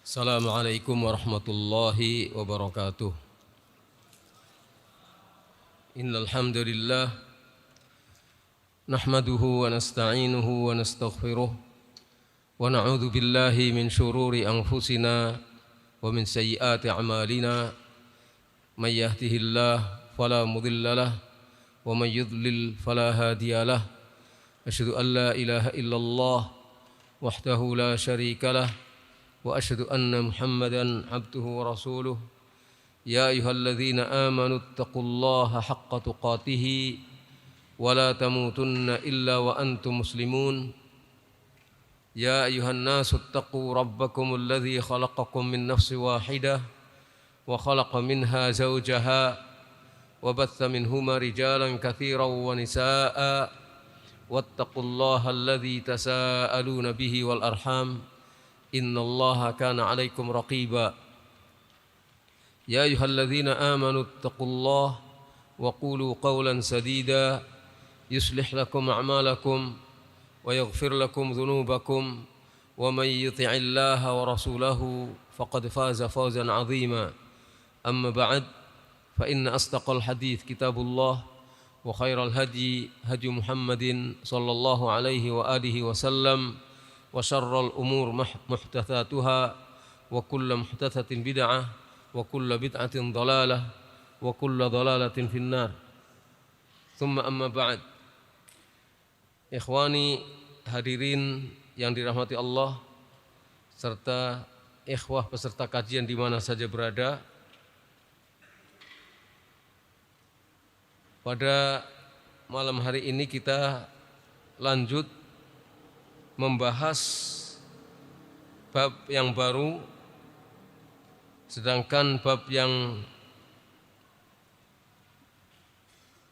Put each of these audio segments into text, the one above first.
Assalamualaikum warahmatullahi wabarakatuh. Innal hamdalillah nahmaduhu wa nasta'inuhu wa nastaghfiruh wa na'udzu billahi min shururi anfusina wa min sayyiati a'malina may yahdihillahu fala mudilla lahu wa may yudlil fala hadiya lahu. Asyhadu an la ilaha illallah wahdahu la syarika lahu wa asyhadu anna Muhammadan abduhu wa rasuluh. Ya ayyuhalladzina amanu taqullaha haqqa tuqatih wa la tamutunna illa wa antum muslimun. Ya ayyuhan nasu taqu rabbakumul ladzi khalaqakum min nafsin wahidah wa khalaqa minha zawjaha wa batha minhuma rijalan katsiran wa nisaa'a wattaqullaha alladzi tasaaluna bihi wal arham innallaha kana 'alaikum raqiba. Ya ayyuhalladzina amanu taqullaha wa qulu qawlan sadida yuslih lakum a'malakum wa yaghfir lakum dhunubakum wa may yuti'illaha wa rasulahu faqad faza fawzan 'azima. Amma ba'd, fa inna asdaqal hadits kitabullah wa khairal hadi hadi Muhammadin sallallahu alaihi wa alihi wasallam wa syarrul umur muhdatsatuha wa kullu muhdatsatin bid'ah wa kullu bid'atin dhalalah wa kullu dhalalatin finnar. Tsumma amma ba'd. Ikhwani hadirin yang dirahmati Allah serta ikhwah peserta kajian di mana saja berada. Pada malam hari ini kita lanjut membahas bab yang baru, sedangkan bab yang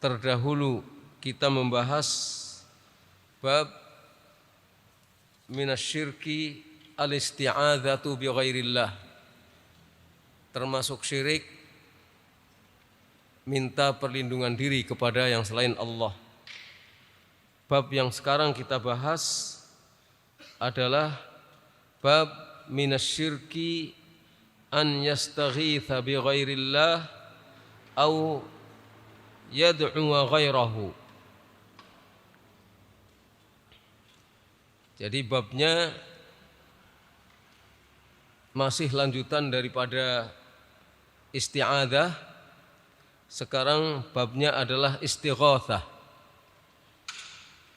terdahulu kita membahas bab minasyirki al-isti'adzatu bi ghairillah, termasuk syirik minta perlindungan diri kepada yang selain Allah. Bab yang sekarang kita bahas adalah bab minasyirki an yastaghitha bi ghairillah au yad'u ghairahu. Jadi babnya masih lanjutan daripada isti'adzah. Sekarang babnya adalah istighatsah,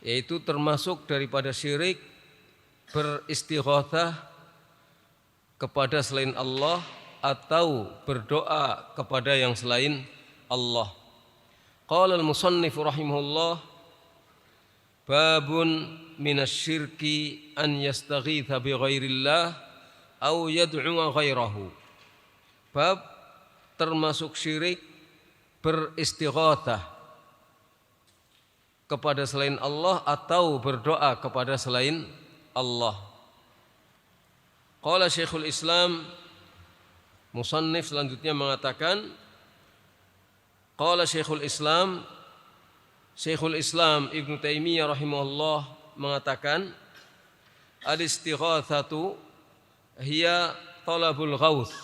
yaitu termasuk daripada syirik beristighatsah kepada selain Allah atau berdoa kepada yang selain Allah. Qala al-musannif rahimahullah, babun minasyirki an yastaghitha bi ghairillah au yad'u ghairahu. Bab termasuk syirik beristighatsah kepada selain Allah atau berdoa kepada selain Allah. Qala Syekhul Islam, musannif selanjutnya mengatakan, qala Syekhul Islam Ibnu Taimiyah rahimahullah mengatakan, al-istighatsatu hiya talabul ghauth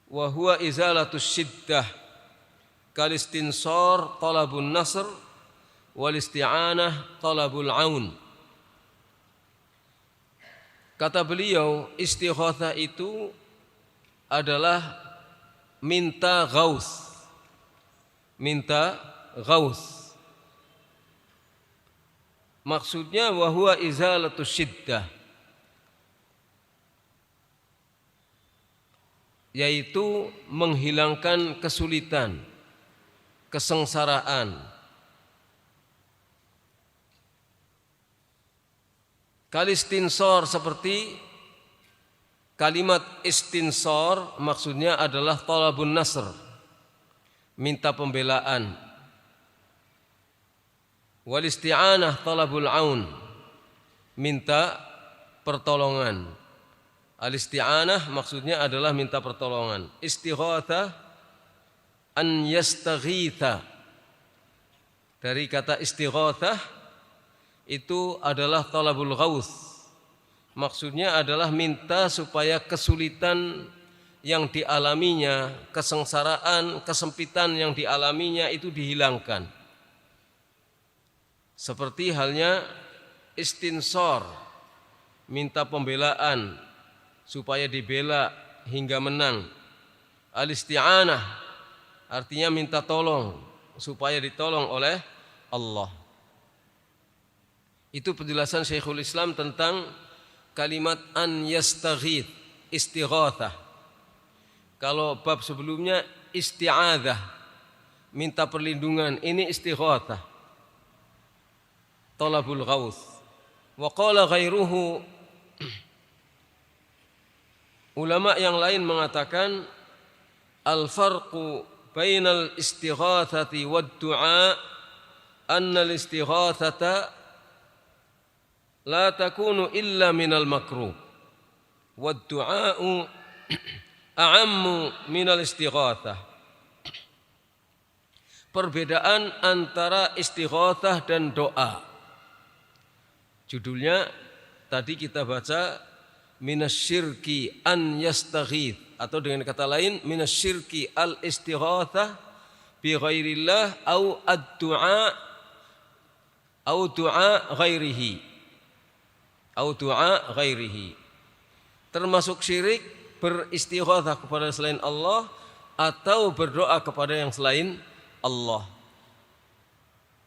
wa huwa izalatus syiddah kal istinsar talabun nasr wal isti'anah talabul aun. Kata beliau, istighatsah itu adalah minta ghaus. Minta ghaus. Maksudnya wa huwa izalatus syiddah, yaitu menghilangkan kesulitan, kesengsaraan. Kalistinsor, seperti kalimat istinsor maksudnya adalah talabun nasr, minta pembelaan. Wal isti'anah talabul aun, minta pertolongan. Al isti'anah maksudnya adalah minta pertolongan. Istighatsah an yastaghitha, dari kata istighatsah itu adalah talabul ghaus, Maksudnya adalah minta supaya kesulitan yang dialaminya, kesengsaraan, kesempitan yang dialaminya itu dihilangkan. Seperti halnya istinsor, minta pembelaan supaya dibela hingga menang. Al-isti'anah artinya minta tolong supaya ditolong oleh Allah. Itu penjelasan Syekhul Islam tentang kalimat an yastaghith, istighatsah. Kalau bab sebelumnya isti'adzah, minta perlindungan, ini istighatsah, talabul ghauth. Wa qala ghairuhu, ulama yang lain mengatakan al-farqu bainal istighatsati wad du'a anna al-istighatsata la takunu illa minal makruh wad du'a'u a'ammu minal istighatsah. Perbedaan antara istighatsah dan doa. Judulnya tadi kita baca minasyirki an yastaghith, atau dengan kata lain minasyirki al istighatsah bi ghairillah au ad-du'a au du'a ghairihi au du'a ghairihi. Termasuk syirik beristighatsah kepada selain Allah atau berdoa kepada yang selain Allah.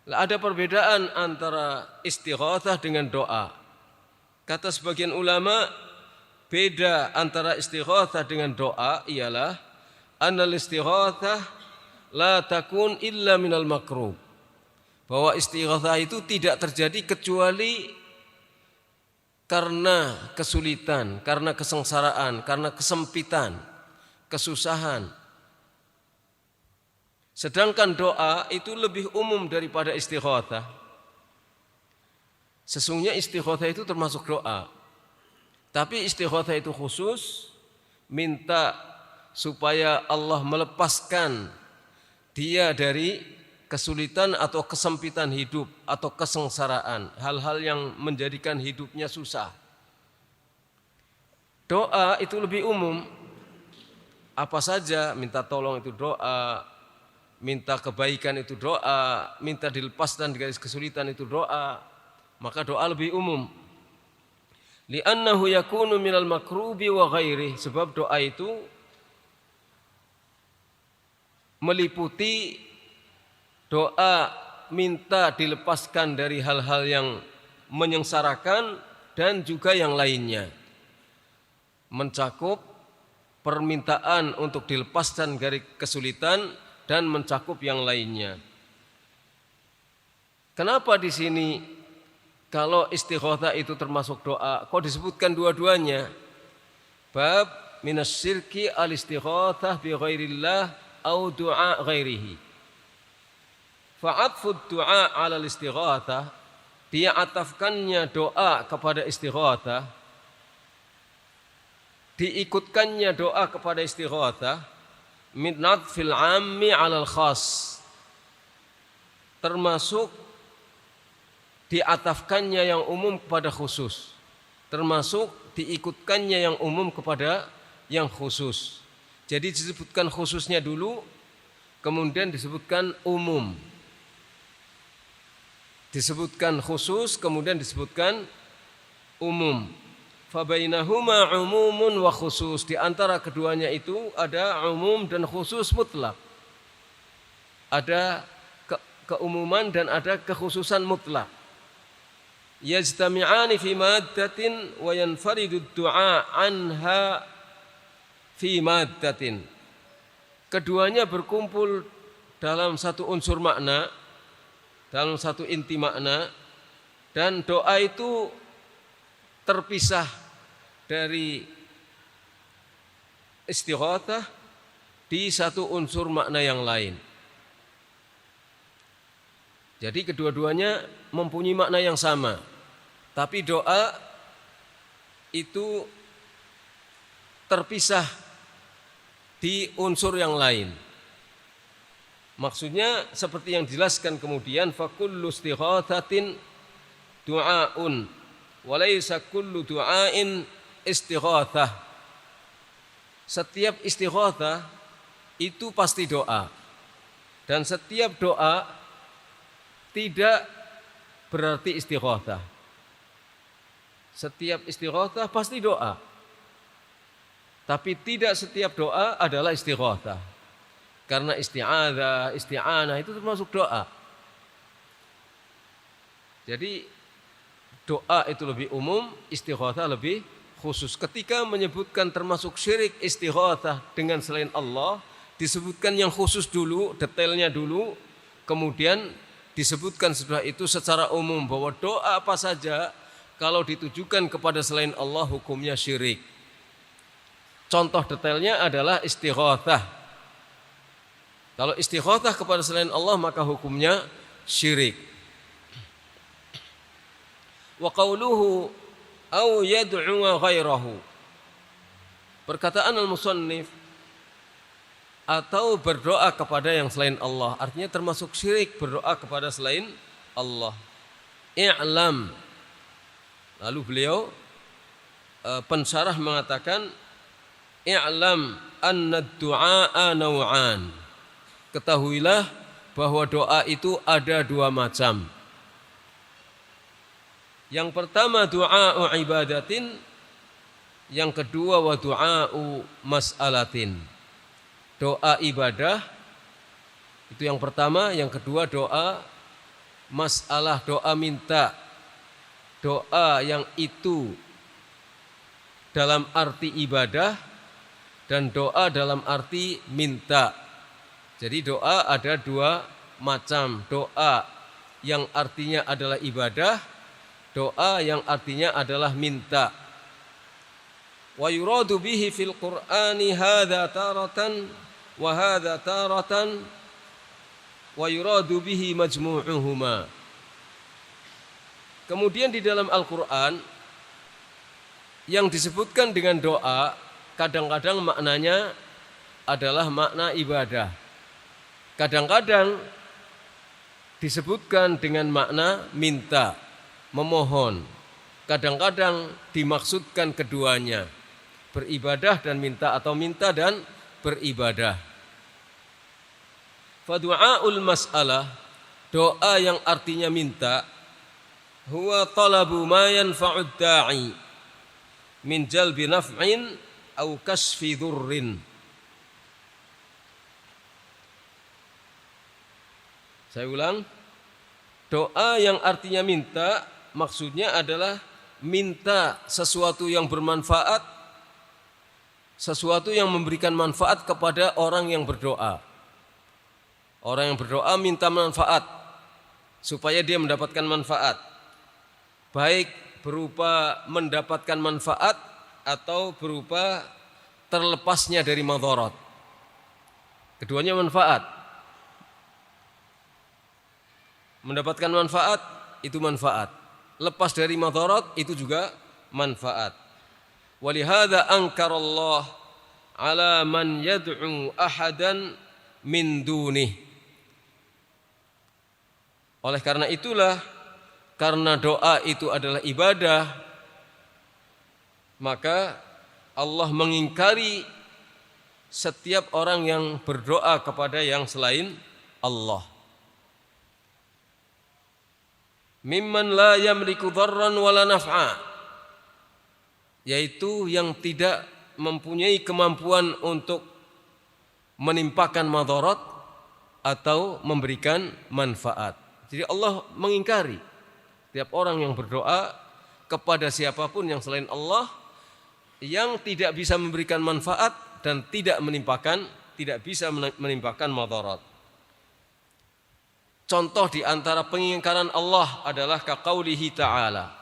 Ada perbedaan antara istighatsah dengan doa. Kata sebagian ulama, beda antara istighatsah dengan doa ialah annal istighatsah la takun illa minal makruh. Bahwa istighatsah itu tidak terjadi kecuali karena kesulitan, karena kesengsaraan, karena kesempitan, kesusahan. Sedangkan doa itu lebih umum daripada istighatsah. Sesungguhnya istighatsah itu termasuk doa. Tapi istighatsah itu khusus, minta supaya Allah melepaskan dia dari kesulitan atau kesempitan hidup atau kesengsaraan, hal-hal yang menjadikan hidupnya susah. Doa itu lebih umum. Apa saja, minta tolong itu doa, minta kebaikan itu doa, minta dilepaskan dari kesulitan itu doa. Maka doa lebih umum. Li'annahu yakunu minal makrubi wa ghairi. Sebab doa itu meliputi doa minta dilepaskan dari hal-hal yang menyengsarakan dan juga yang lainnya. Mencakup permintaan untuk dilepaskan dari kesulitan dan mencakup yang lainnya. Kenapa di sini kalau istighatsah itu termasuk doa, kok disebutkan dua-duanya? Bab minasyirki al-istighatsah bi ghairillah au du'a ghairihi. Fa'atfud du'a 'ala al-istighatsah, dia atafkannya doa kepada istighatsah, diikutkannya doa kepada istighatsah min nadfil 'ammi 'ala al-khas, termasuk diatafkannya yang umum kepada khusus, termasuk diikutkannya yang umum kepada yang khusus. Jadi disebutkan khususnya dulu, kemudian disebutkan umum. Disebutkan khusus, kemudian disebutkan umum. Fabainahuma umumun wa khusus. Di antara keduanya itu ada umum dan khusus mutlak. Ada keumuman dan ada kekhususan mutlak. Yajtami'ani fi maddatin wa yanfaridu du'a anha fi maddatin. Keduanya berkumpul dalam satu unsur makna, dalam satu inti makna, dan doa itu terpisah dari istighatsah di satu unsur makna yang lain. Jadi kedua-duanya mempunyai makna yang sama, tapi doa itu terpisah di unsur yang lain. Maksudnya seperti yang dijelaskan kemudian, fakullu istighatsatin du'aun Walaysa kullu du'ain istighatsah. Setiap istighatsah itu pasti doa. Dan setiap doa tidak berarti istighatsah. Setiap istighatsah pasti doa. Tapi tidak setiap doa adalah istighatsah. Karena isti'adzah, isti'anah itu termasuk doa. Jadi doa itu lebih umum, istighatsah lebih khusus. Ketika menyebutkan termasuk syirik istighatsah dengan selain Allah, disebutkan yang khusus dulu, detailnya dulu, kemudian disebutkan setelah itu secara umum bahwa doa apa saja kalau ditujukan kepada selain Allah hukumnya syirik. Contoh detailnya adalah istighatsah. Kalau istighatsah kepada selain Allah maka hukumnya syirik. Wa qawluhu aw yad'u ghairahu. Perkataan al-musannif atau berdoa kepada yang selain Allah, artinya termasuk syirik berdoa kepada selain Allah. I'lam. Lalu beliau pensyarah mengatakan i'lam anna ad-du'a naw'an. Ketahuilah bahwa doa itu ada dua macam. Yang pertama du'a ibadatin, yang kedua wa du'a'u mas'alatin. Doa ibadah itu yang pertama, yang kedua doa masalah, doa minta. Doa yang itu dalam arti ibadah dan doa dalam arti minta. Jadi doa ada dua macam. Doa yang artinya adalah ibadah, doa yang artinya adalah minta. Wa yuradu bihi fil Qur'ani hadza taratan wa hadza taratan wa yuradu bihi majmu'uhuma. Kemudian di dalam Al-Qur'an yang disebutkan dengan doa kadang-kadang maknanya adalah makna ibadah. Kadang-kadang disebutkan dengan makna minta, memohon. Kadang-kadang dimaksudkan keduanya, beribadah dan minta atau minta dan beribadah. Fadu'aul mas'alah, doa yang artinya minta, huwa talabu ma yanfa'ud da'i min jalbi naf'in au kasfi dhurrin. Saya ulang, doa yang artinya minta maksudnya adalah minta sesuatu yang bermanfaat, sesuatu yang memberikan manfaat kepada orang yang berdoa. Orang yang berdoa minta manfaat supaya dia mendapatkan manfaat, baik berupa mendapatkan manfaat atau berupa terlepasnya dari madharat. Keduanya manfaat. Mendapatkan manfaat itu manfaat, lepas dari madharat itu juga manfaat. Walihada angkarallah ala man yad'u ahadan min dunih. Oleh karena itulah, karena doa itu adalah ibadah, maka Allah mengingkari setiap orang yang berdoa kepada yang selain Allah. Mimman la yamliku dharran wala naf'a, yaitu yang tidak mempunyai kemampuan untuk menimpakan madharat atau memberikan manfaat. Jadi Allah mengingkari setiap orang yang berdoa kepada siapapun yang selain Allah yang tidak bisa memberikan manfaat dan tidak bisa menimpakan madharat. Contoh di antara pengingkaran Allah adalah kaqaulihi ta'ala.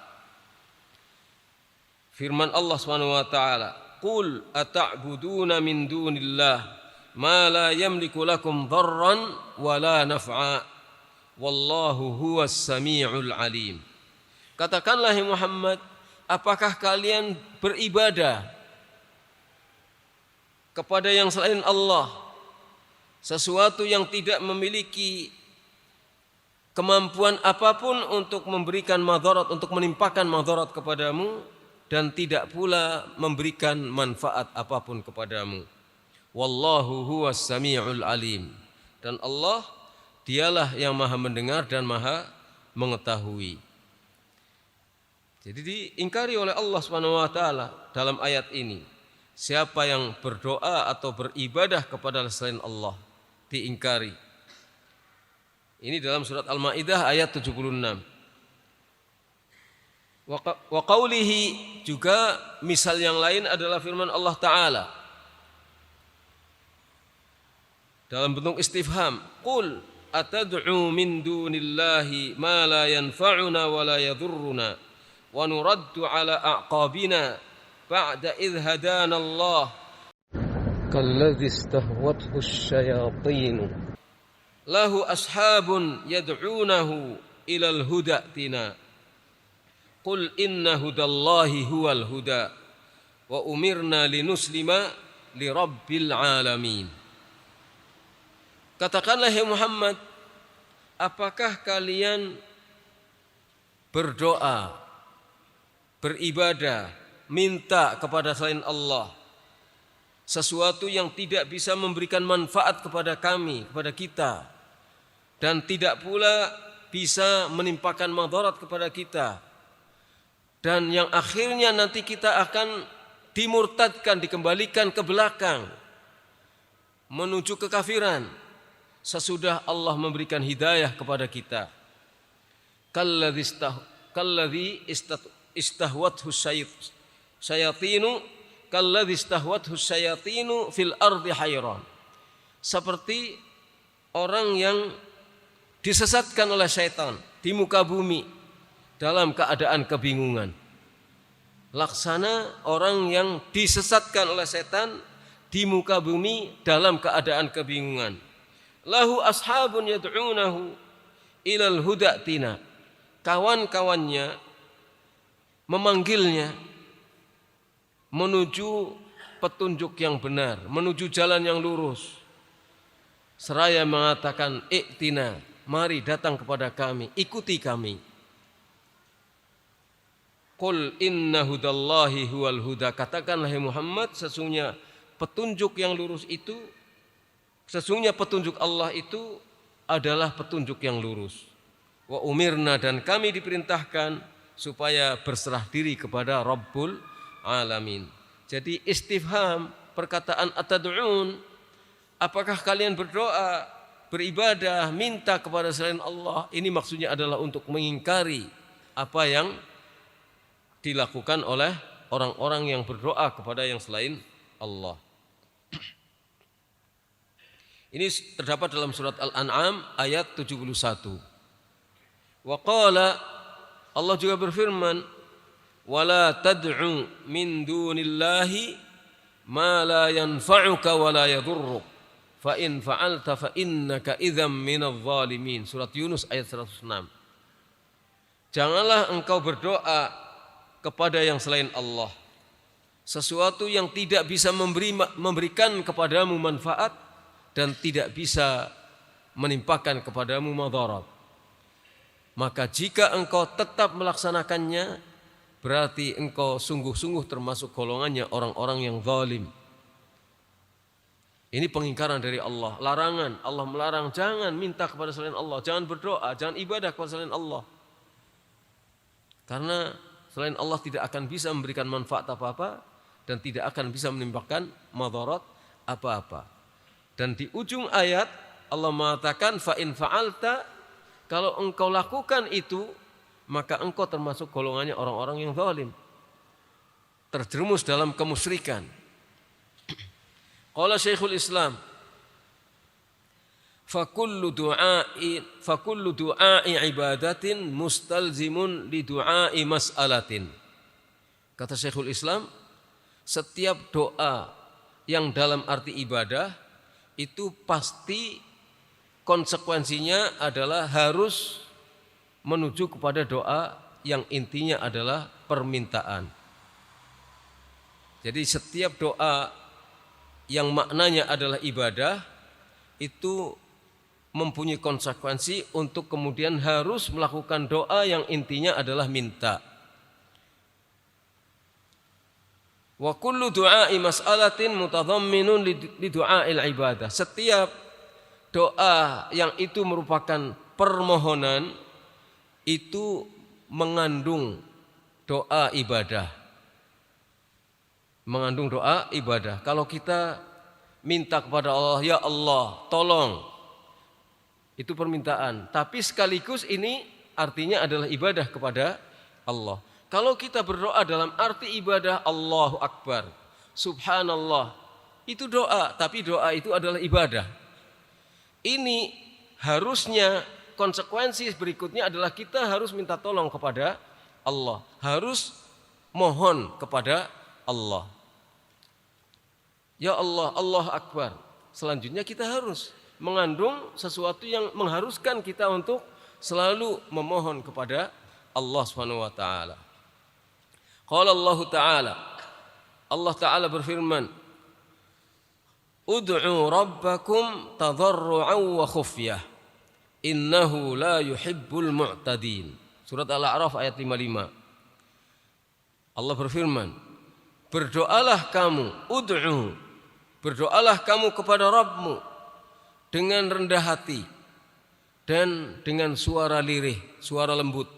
Firman Allah Subhanahu wa taala, "Qul ata'buduna min dunillah ma la yamliku lakum dharran wa la naf'a wallahu huwas samiul alim." Katakanlah hai Muhammad, apakah kalian beribadah kepada yang selain Allah, sesuatu yang tidak memiliki kemampuan apapun untuk memberikan madarat, untuk menimpakan madarat kepadamu, dan tidak pula memberikan manfaat apapun kepadamu. Wallahu huwas sami'ul alim. Dan Allah, dialah yang maha mendengar dan maha mengetahui. Jadi diingkari oleh Allah Subhanahu wa taala dalam ayat ini. Siapa yang berdoa atau beribadah kepada selain Allah, diingkari. Ini dalam surat Al-Maidah ayat 76. Wa qawlihi, juga misal yang lain adalah firman Allah Ta'ala dalam bentuk istifham. Qul atad'u min dunillahi ma la yanfa'una wa la yadhurruna wa nuraddu ala a'qabina ba'da idh hadana Allah kalladhi istahwathu asyayatin lahu ashabun yad'unahu ilal huda tina. Qul inna hudallahi huwal huda wa umirna linuslima lirabbil alamin. Katakanlah ya Muhammad, apakah kalian berdoa, beribadah, minta kepada selain Allah sesuatu yang tidak bisa memberikan manfaat kepada kami, kepada kita, dan tidak pula bisa menimpakan madarat kepada kita, dan yang akhirnya nanti kita akan dimurtadkan, dikembalikan ke belakang menuju kekafiran sesudah Allah memberikan hidayah kepada kita. Kalladzi istahwathu syayatinu kalladzi istahwathu syayatinu fil ardi hayran. Seperti orang yang disesatkan oleh syaitan di muka bumi dalam keadaan kebingungan. Laksana orang yang disesatkan oleh setan di muka bumi dalam keadaan kebingungan. Lahu ashabun yad'unahu ilal huda tina. Kawan-kawannya memanggilnya menuju petunjuk yang benar, menuju jalan yang lurus. Seraya mengatakan, "Iktina, mari datang kepada kami, ikuti kami." Qul inna hudallahi huwal huda. Katakanlah ya Muhammad, sesungguhnya petunjuk yang lurus itu, sesungguhnya petunjuk Allah itu adalah petunjuk yang lurus. Wa umirna, dan kami diperintahkan supaya berserah diri kepada Rabbul Alamin. Jadi istifham, perkataan atad'un, apakah kalian berdoa, beribadah, minta kepada selain Allah, ini maksudnya adalah untuk mengingkari apa yang dilakukan oleh orang-orang yang berdoa kepada yang selain Allah. Ini terdapat dalam surat Al-An'am ayat 71. Wa qala, Allah juga berfirman, wala tad'u min dunillahi ma la yanfa'uka wa la yadhurruk fa in fa'alta fa innaka idzam minadh dhalimin. Surat Yunus ayat 106. Janganlah engkau berdoa kepada yang selain Allah, sesuatu yang tidak bisa memberikan kepadamu manfaat dan tidak bisa menimpakan kepadamu madarat. Maka jika engkau tetap melaksanakannya, berarti engkau sungguh-sungguh termasuk golongannya orang-orang yang zalim. Ini pengingkaran dari Allah, larangan. Allah melarang, jangan minta kepada selain Allah, jangan berdoa, jangan ibadah kepada selain Allah. Karena selain Allah tidak akan bisa memberikan manfaat apa-apa dan tidak akan bisa menimpakan madarat apa-apa. Dan di ujung ayat Allah mengatakan fa in fa'alta, kalau engkau lakukan itu maka engkau termasuk golongannya orang-orang yang zalim, terjerumus dalam kemusyrikan. Qala Syekhul Islam, fakullu du'ai ibadatin mustalzimun li du'ai mas'alatin. Kata Syekhul Islam, setiap doa yang dalam arti ibadah itu pasti konsekuensinya adalah harus menuju kepada doa yang intinya adalah permintaan. Jadi setiap doa yang maknanya adalah ibadah itu mempunyai konsekuensi untuk kemudian harus melakukan doa yang intinya adalah minta. Wa kullu du'a'i mas'alatin mutadhamminun li du'a'il ibadah. Setiap doa yang itu merupakan permohonan itu mengandung doa ibadah. Mengandung doa ibadah. Kalau kita minta kepada Allah, ya Allah, tolong. Itu permintaan, tapi sekaligus ini artinya adalah ibadah kepada Allah. Kalau kita berdoa dalam arti ibadah, Allahu Akbar, Subhanallah, itu doa, tapi doa itu adalah ibadah. Ini harusnya konsekuensi berikutnya adalah kita harus minta tolong kepada Allah, harus mohon kepada Allah. Ya Allah, Allahu Akbar. Selanjutnya kita harus mengandung sesuatu yang mengharuskan kita untuk selalu memohon kepada Allah Subhanahu wa taala. Qala Allah Ta'ala, Allah Ta'ala berfirman, Ud'u rabbakum tadarru'an wa khufyah, innahu la yuhibbul mu'tadin. Surat Al-A'raf ayat 55. Allah berfirman, berdoalah kamu, ud'u, berdoalah kamu kepada Rabbmu dengan rendah hati dan dengan suara lirih, suara lembut.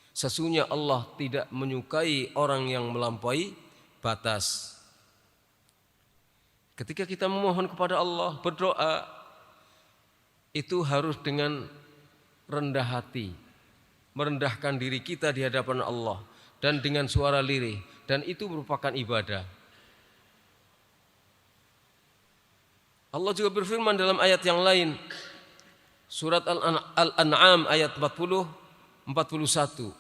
Sesungguhnya Allah tidak menyukai orang yang melampaui batas. Ketika kita memohon kepada Allah, berdoa, itu harus dengan rendah hati, merendahkan diri kita di hadapan Allah, dan dengan suara lirih, dan itu merupakan ibadah. Allah juga berfirman dalam ayat yang lain, surat Al-An'am ayat 41.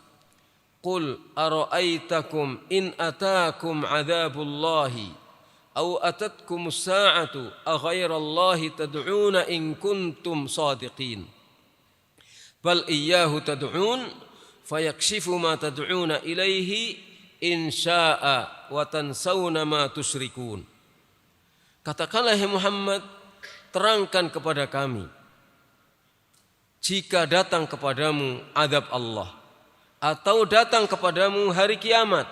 Qul ara'aitakum in ataakum 'adzabullahi aw atatkumus sa'atu aghairallahi tad'una in kuntum shadiqin. Bal iyyahu tad'un fayakshifu ma tad'una ilaihi in syaa'a wa tansawna ma tusyrikun. Katakanlah, hai Muhammad, terangkan kepada kami, jika datang kepadamu azab Allah atau datang kepadamu hari kiamat,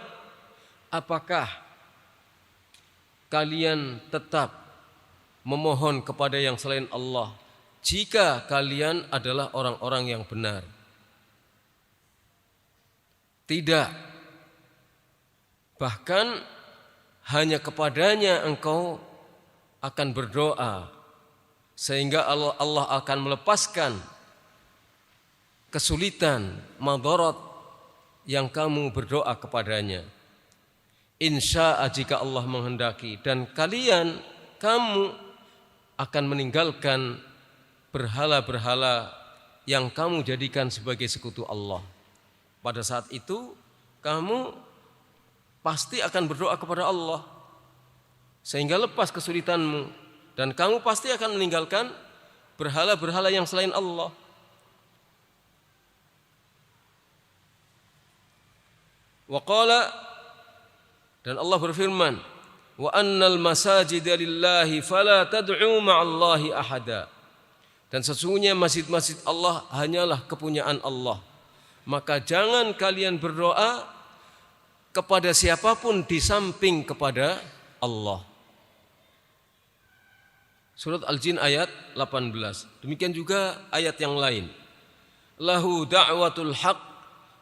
apakah kalian tetap memohon kepada yang selain Allah jika kalian adalah orang-orang yang benar? Tidak. Bahkan hanya kepadanya engkau akan berdoa, sehingga Allah akan melepaskan kesulitan, madarat yang kamu berdoa kepadanya. Insya'a jika Allah menghendaki, dan kamu akan meninggalkan berhala-berhala yang kamu jadikan sebagai sekutu Allah. Pada saat itu kamu pasti akan berdoa kepada Allah sehingga lepas kesulitanmu, dan kamu pasti akan meninggalkan berhala-berhala yang selain Allah. Wa qala, dan Allah berfirman, wa annal masajida lillahi fala tad'u ma'allahi ahada. Dan sesungguhnya masjid-masjid Allah hanyalah kepunyaan Allah, maka jangan kalian berdoa kepada siapapun di samping kepada Allah. Surat Al-Jin ayat 18. Demikian juga ayat yang lain. Lahu da'watul haq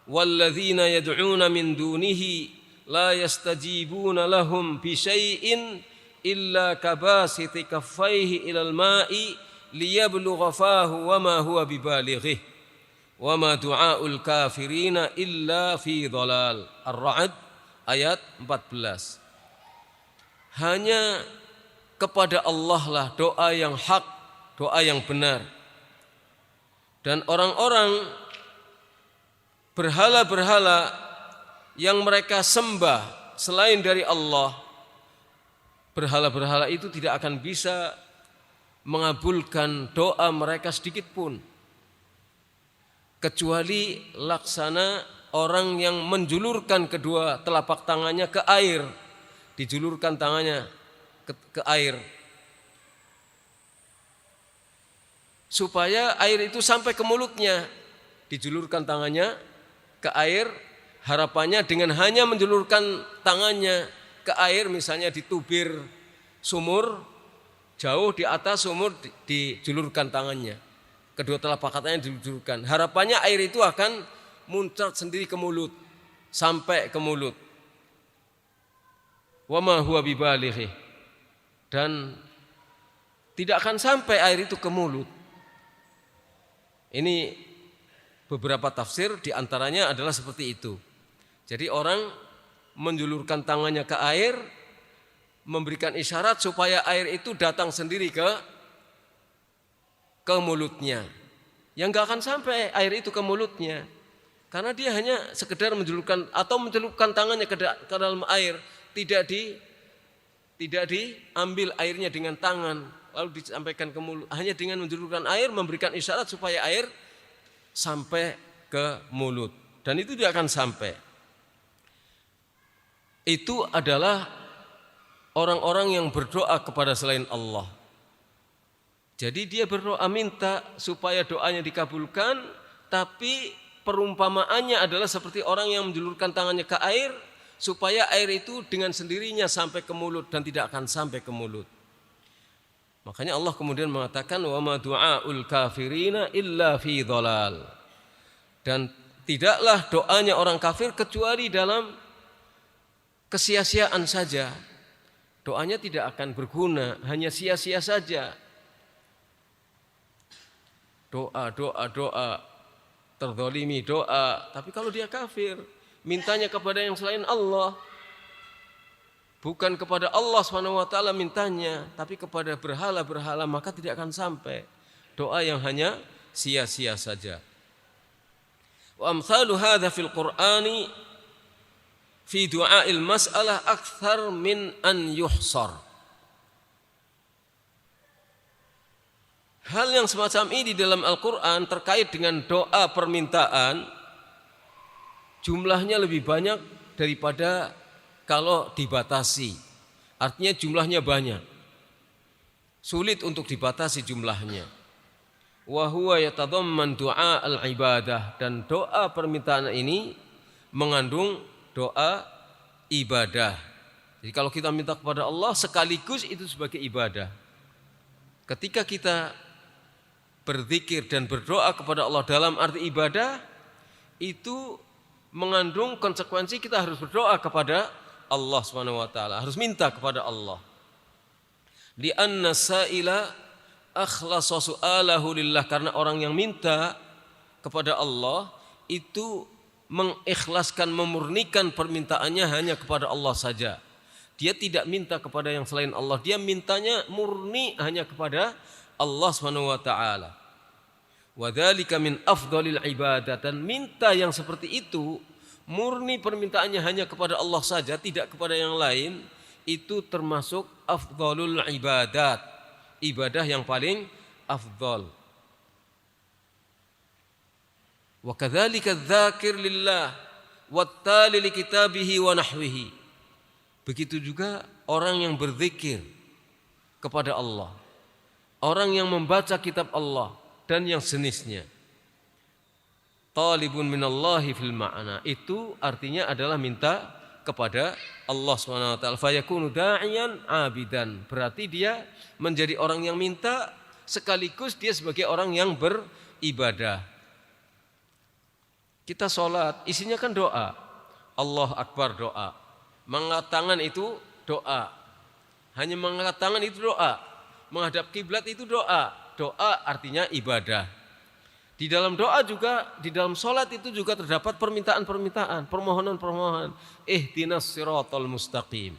walladzina yad'una min dunihi la yastajibuna lahum bi syai'in illa kabasiti kaffaihi ilal ma'i liyablugha fahu wa ma huwa bibalighi wa ma du'aul kafirina illa fi dhalal. Ar-Ra'd ayat 14. Hanya kepada Allah lah doa yang hak, doa yang benar. Dan orang-orang berhala-berhala yang mereka sembah selain dari Allah, berhala-berhala itu tidak akan bisa mengabulkan doa mereka sedikit pun, kecuali laksana orang yang menjulurkan kedua telapak tangannya ke air, dijulurkan tangannya ke air, supaya air itu sampai ke mulutnya. Dijulurkan tangannya ke air, harapannya dengan hanya menjulurkan tangannya ke air, misalnya di tubir sumur, jauh di atas sumur dijulurkan tangannya. Kedua telapak tangannya dijulurkan. Harapannya air itu akan muncrat sendiri ke mulut, sampai ke mulut. Wa ma huwa bibalighi, dan tidak akan sampai air itu ke mulut. Ini beberapa tafsir, diantaranya adalah seperti itu. Jadi orang menjulurkan tangannya ke air, memberikan isyarat supaya air itu datang sendiri ke mulutnya. Yang gak akan sampai air itu ke mulutnya, karena dia hanya sekedar menjulurkan atau mencelupkan tangannya ke dalam air. Tidak diambil airnya dengan tangan lalu disampaikan ke mulut, hanya dengan menjulurkan air, memberikan isyarat supaya air sampai ke mulut, dan itu tidak akan sampai. Itu adalah orang-orang yang berdoa kepada selain Allah. Jadi dia berdoa minta supaya doanya dikabulkan, tapi perumpamaannya adalah seperti orang yang menjulurkan tangannya ke air supaya air itu dengan sendirinya sampai ke mulut, dan tidak akan sampai ke mulut. Makanya Allah kemudian mengatakan wa ma du'aul kafirina illa fi dhalal. Dan tidaklah doanya orang kafir kecuali dalam kesia-siaan saja. Doanya tidak akan berguna, hanya sia-sia saja. Doa, terzalimi doa, tapi kalau dia kafir, mintanya kepada yang selain Allah, bukan kepada Allah SWT mintanya, tapi kepada berhala-berhala, maka tidak akan sampai. Doa yang hanya sia-sia saja. Wa amsalu hadza fil Qur'ani fi du'ail mas'alah akthar min an yuhsar. Hal yang semacam ini dalam Al-Quran terkait dengan doa permintaan, jumlahnya lebih banyak daripada kalau dibatasi. Artinya jumlahnya banyak, sulit untuk dibatasi jumlahnya. Wa huwa yatadamman du'a al-ibadah, dan doa permintaan ini mengandung doa ibadah. Jadi kalau kita minta kepada Allah sekaligus itu sebagai ibadah. Ketika kita berzikir dan berdoa kepada Allah dalam arti ibadah, itu mengandung konsekuensi kita harus berdoa kepada Allah SWT, harus minta kepada Allah. Li'anna sa'ila akhlasa su'alahu lillah, karena orang yang minta kepada Allah itu mengikhlaskan, memurnikan permintaannya hanya kepada Allah saja. Dia tidak minta kepada yang selain Allah, dia mintanya murni hanya kepada Allah SWT. Wa dzalika min afdhalil ibadah, dan minta yang seperti itu, murni permintaannya hanya kepada Allah saja, tidak kepada yang lain, itu termasuk afdhalul ibadat, ibadah yang paling afdhal. Wa kadzalika dzakir lillah wattali li kitabihi wa nahwihi. Begitu juga orang yang berzikir kepada Allah, orang yang membaca kitab Allah dan yang sejenisnya. Talibun minallahi fil ma'na, itu artinya adalah minta kepada Allah SWT. Fayakunu da'iyan abidan, berarti dia menjadi orang yang minta sekaligus dia sebagai orang yang beribadah. Kita sholat isinya kan doa, Allah Akbar doa, mengangkat tangan itu doa, hanya mengangkat tangan itu doa, menghadap kiblat itu doa. Doa artinya ibadah. Di dalam doa juga, di dalam sholat itu juga terdapat permintaan-permintaan, permohonan-permohonan. Ihdinas siratal mustaqim,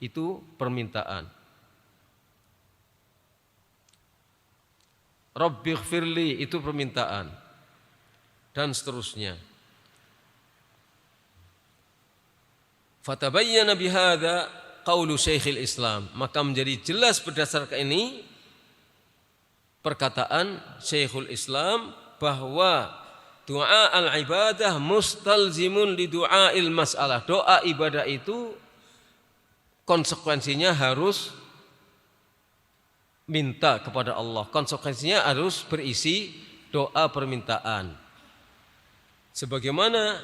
itu permintaan. Rabbighfirli, itu permintaan, dan seterusnya. Fatabayyana bihadza qaulu Syekhul Islam, maka menjadi jelas berdasarkan ini perkataan Syekhul Islam bahwa doa al-ibadah mustalzimun li du'ail mas'alah. Doa ibadah itu konsekuensinya harus minta kepada Allah. Konsekuensinya harus berisi doa permintaan. Sebagaimana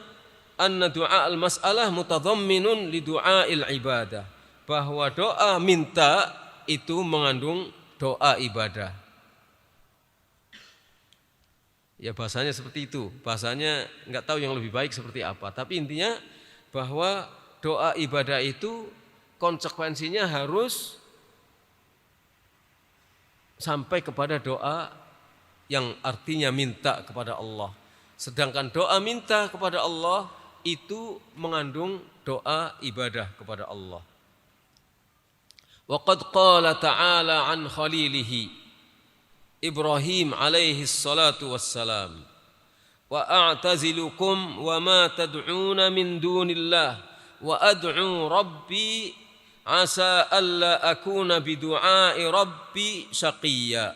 anna du'a al-mas'alah mutadhamminun li du'a'il ibadah. Bahwa doa minta itu mengandung doa ibadah. Ya bahasanya seperti itu. Bahasanya enggak tahu yang lebih baik seperti apa. Tapi intinya bahwa doa ibadah itu konsekuensinya harus sampai kepada doa yang artinya minta kepada Allah. Sedangkan doa minta kepada Allah itu mengandung doa ibadah kepada Allah. Wa qad qala ta'ala an khalilihi Ibrahim alaihi salatu wassalam wa a'tazilukum wa ma tad'una min dunillah wa ad'u rabbi asa alla akuna bidu'ai rabbi syaqiyya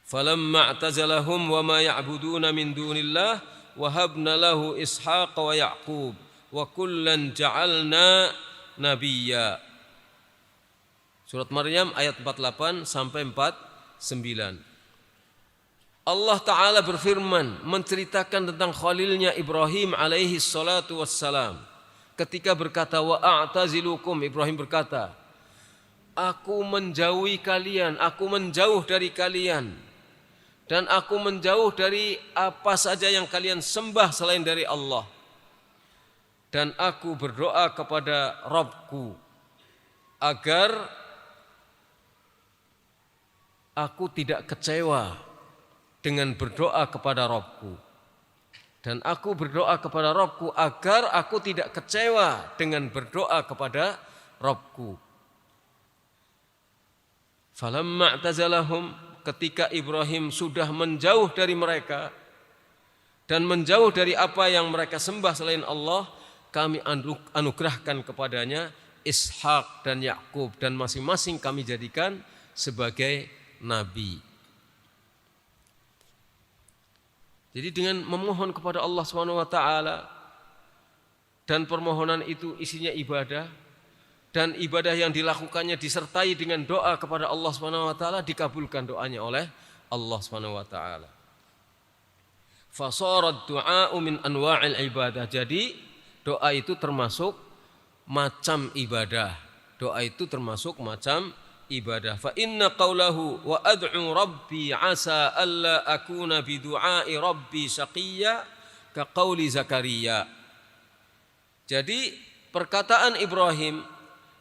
falamma i'tazalahum wa ma ya'buduna min dunillah wahabna lahu ishaq wa ya'qub wa kullan ja'alna nabiyya. Surat Maryam ayat 48 sampai 49. Allah Ta'ala berfirman menceritakan tentang khalilnya Ibrahim alaihi salatu wassalam. Ketika berkata wa a'tazilukum, Ibrahim berkata, aku menjauhi kalian, aku menjauh dari kalian, dan aku menjauh dari apa saja yang kalian sembah selain dari Allah. Dan aku berdoa kepada Rabbku agar aku tidak kecewa dengan berdoa kepada Rabbku. Dan aku berdoa kepada Rabbku agar aku tidak kecewa dengan berdoa kepada Rabbku. Falamma i'tazalahum, ketika Ibrahim sudah menjauh dari mereka dan menjauh dari apa yang mereka sembah selain Allah, kami anugerahkan kepadanya Ishak dan Yakub, dan masing-masing kami jadikan sebagai nabi. Jadi dengan memohon kepada Allah SWT dan permohonan itu isinya ibadah, dan ibadah yang dilakukannya disertai dengan doa kepada Allah SWT, dikabulkan doanya oleh Allah SWT. Fasarat du'a'u min anwa'il ibadah. Jadi doa itu termasuk macam ibadah. Doa itu termasuk macam ibadah. Fa inna qawlahu wa ad'u rabbi asa alla akuna bidu'ai rabbi syaqiyya ka qawli Zakaria. Jadi perkataan Ibrahim,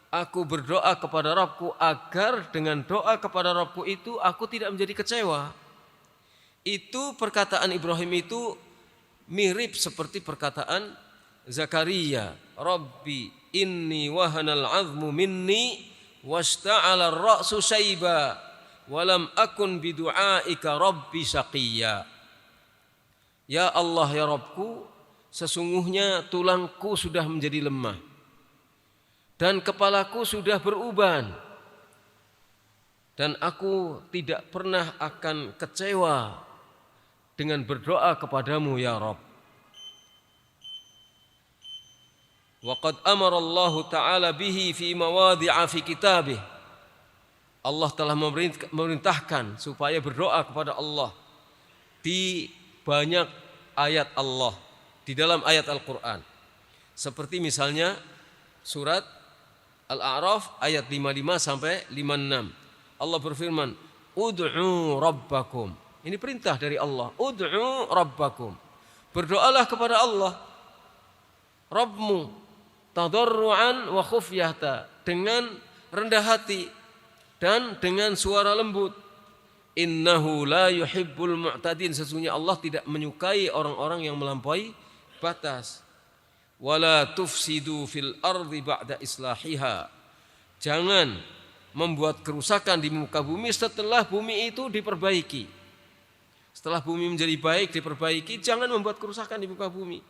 aku berdoa kepada Rabbku agar dengan doa kepada Rabbku itu aku tidak menjadi kecewa. Itu perkataan Ibrahim itu mirip seperti perkataan Zakaria, Rabbi inni wahanal 'azmu minni wasta'ala ar-ra'su syaiba walam akun bidu'aika rabbi syaqiyya. Ya Allah ya Rabbku, sesungguhnya tulangku sudah menjadi lemah dan kepalaku sudah beruban, dan aku tidak pernah akan kecewa dengan berdoa kepadamu ya Rabb. Wa qad amara Allah Ta'ala bihi fi mawadhi'a fi kitabih. Allah telah memerintahkan supaya berdoa kepada Allah di banyak ayat Allah, di dalam ayat Al-Quran. Seperti misalnya surat Al-A'raf ayat 55 sampai 56. Allah berfirman, ud'u rabbakum. Ini perintah dari Allah. Ud'u rabbakum. Berdoalah kepada Allah Rabbmu tadarruan wa khufyata, dengan rendah hati dan dengan suara lembut. Innahu la yuhibbul mu'tadin, sesungguhnya Allah tidak menyukai orang-orang yang melampaui batas. Wala tufsidu fil ardi ba'da islahiha, jangan membuat kerusakan di muka bumi setelah bumi itu diperbaiki. Setelah bumi menjadi baik diperbaiki, jangan membuat kerusakan di muka bumi.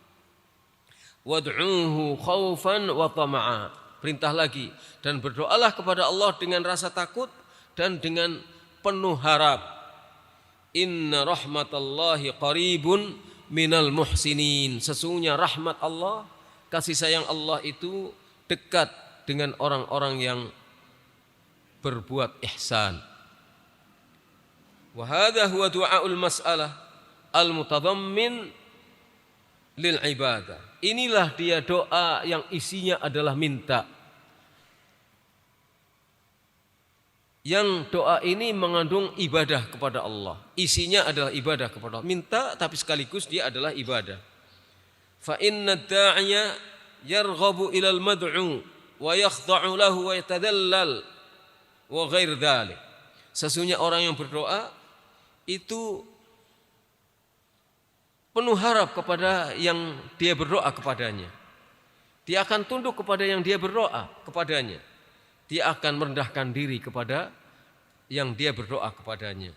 Wad'uhu khaufan wa tama'a, perintah lagi, dan berdoalah kepada Allah dengan rasa takut dan dengan penuh harap. Inna rahmatallahi qaribun minal muhsinin, sesungguhnya rahmat Allah, kasih sayang Allah itu dekat dengan orang-orang yang berbuat ihsan. Wa hadha huwa du'aul mas'alah al-mutadammin lil ibadah. Inilah dia doa yang isinya adalah minta. Yang doa ini mengandung ibadah kepada Allah. Isinya adalah ibadah kepada Allah. Minta tapi sekaligus dia adalah ibadah. Fa inna ad-da'iya yarghabu ila al-mad'u wa yakhda'u lahu wa yatadallal wa ghair dzalik. Sesungguhnya orang yang berdoa itu penuh harap kepada yang dia berdoa kepadanya. Dia akan tunduk kepada yang dia berdoa kepadanya. Dia akan merendahkan diri kepada yang dia berdoa kepadanya.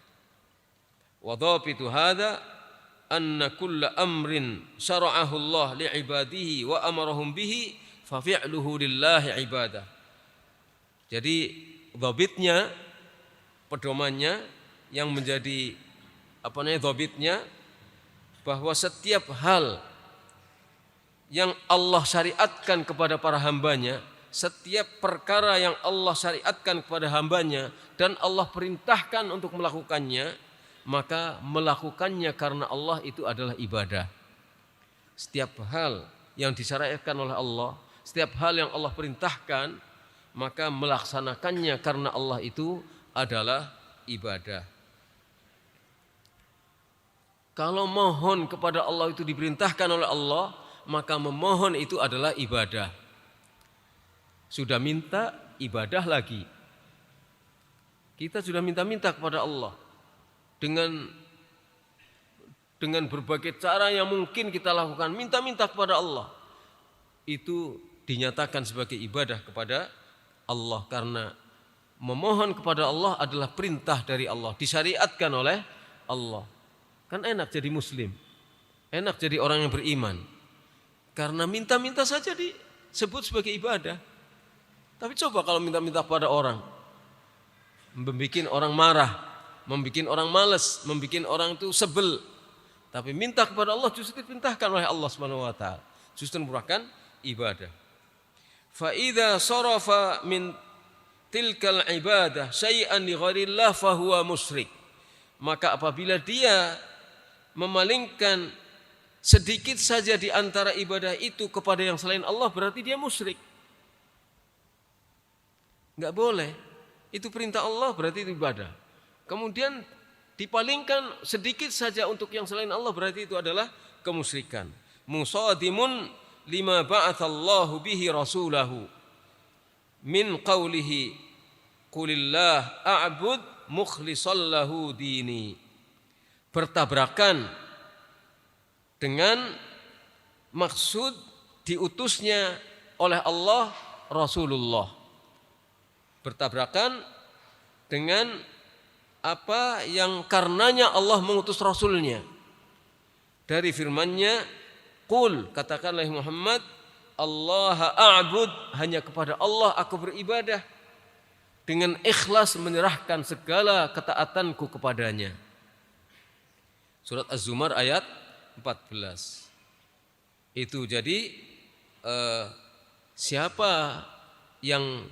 Wa dhabitu hadza anna kulla amrin syara'ahu Allah li'ibadihi wa amarahum bihi fa fi'luhu lillahi ibadah. Jadi dhabitnya, pedomannya yang menjadi dhabitnya bahwa setiap hal yang Allah syariatkan kepada para hambanya, setiap perkara yang Allah syariatkan kepada hambanya dan Allah perintahkan untuk melakukannya, maka melakukannya karena Allah itu adalah ibadah. Setiap hal yang disyariatkan oleh Allah, setiap hal yang Allah perintahkan, maka melaksanakannya karena Allah itu adalah ibadah. Kalau mohon kepada Allah itu diperintahkan oleh Allah, maka memohon itu adalah ibadah. Sudah minta, ibadah lagi. Kita sudah minta-minta kepada Allah dengan berbagai cara yang mungkin kita lakukan, minta-minta kepada Allah. Itu dinyatakan sebagai ibadah kepada Allah karena memohon kepada Allah adalah perintah dari Allah, disyariatkan oleh Allah. Kan enak jadi muslim, enak jadi orang yang beriman. Karena minta-minta saja disebut sebagai ibadah. Tapi coba kalau minta-minta kepada orang, membuat orang marah, membuat orang malas, membuat orang itu sebel. Tapi minta kepada Allah justru diperintahkan oleh Allah Subhanahu wa taala. Justru merupakan ibadah. Fa idza sarafa min tilkal ibadah syai'an li ghairillah fa huwa musyrik. Maka apabila dia memalingkan sedikit saja di antara ibadah itu kepada yang selain Allah, berarti dia musyrik. Enggak boleh. Itu perintah Allah, berarti itu ibadah. Kemudian dipalingkan sedikit saja untuk yang selain Allah, berarti itu adalah kemusyrikan. Musadimun lima ba'atsallahu bihi rasulahu min qawlihi qulillah a'bud mukhlishallahu dini. Bertabrakan dengan maksud diutusnya oleh Allah Rasulullah. Bertabrakan dengan apa yang karenanya Allah mengutus Rasulnya. Dari firman-Nya, qul, katakanlah Muhammad, Allah a'bud, hanya kepada Allah aku beribadah dengan ikhlas menyerahkan segala ketaatanku kepadanya. Surat Az-Zumar ayat 14. Itu jadi siapa yang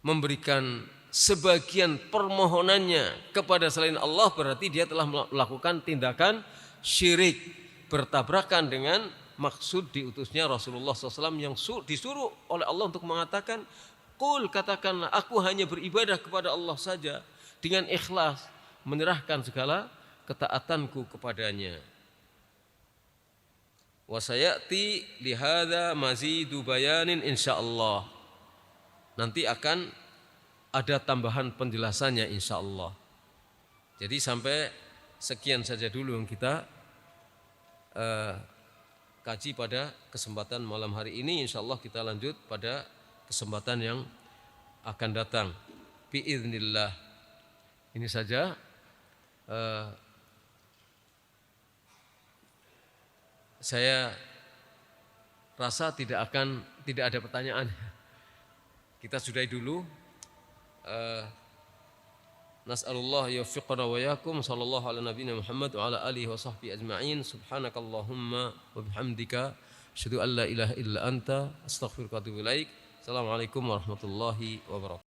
memberikan sebagian permohonannya kepada selain Allah, berarti dia telah melakukan tindakan syirik, bertabrakan dengan maksud diutusnya Rasulullah SAW yang disuruh oleh Allah untuk mengatakan, qul, katakanlah aku hanya beribadah kepada Allah saja dengan ikhlas menyerahkan segala ketaatanku kepadanya. Wa sayati li hadza mazidu bayanin insyaallah. Nanti akan ada tambahan penjelasannya insyaallah. Jadi sampai sekian saja dulu yang kita kaji pada kesempatan malam hari ini. Insyaallah kita lanjut pada kesempatan yang akan datang. Biiznillah. Ini saja. Saya rasa tidak ada pertanyaan. Kita sudahi dulu. Nas'alullah yuwaffiqana wa iyyakum. Sallallahu ala nabiyina Muhammad wa ala alihi wa sahbihi ajma'in. Subhanakallahumma wa bihamdika asyhadu an la ilaha illa anta astaghfiruka wa atubu ilaik. Assalamualaikum warahmatullahi wabarakatuh.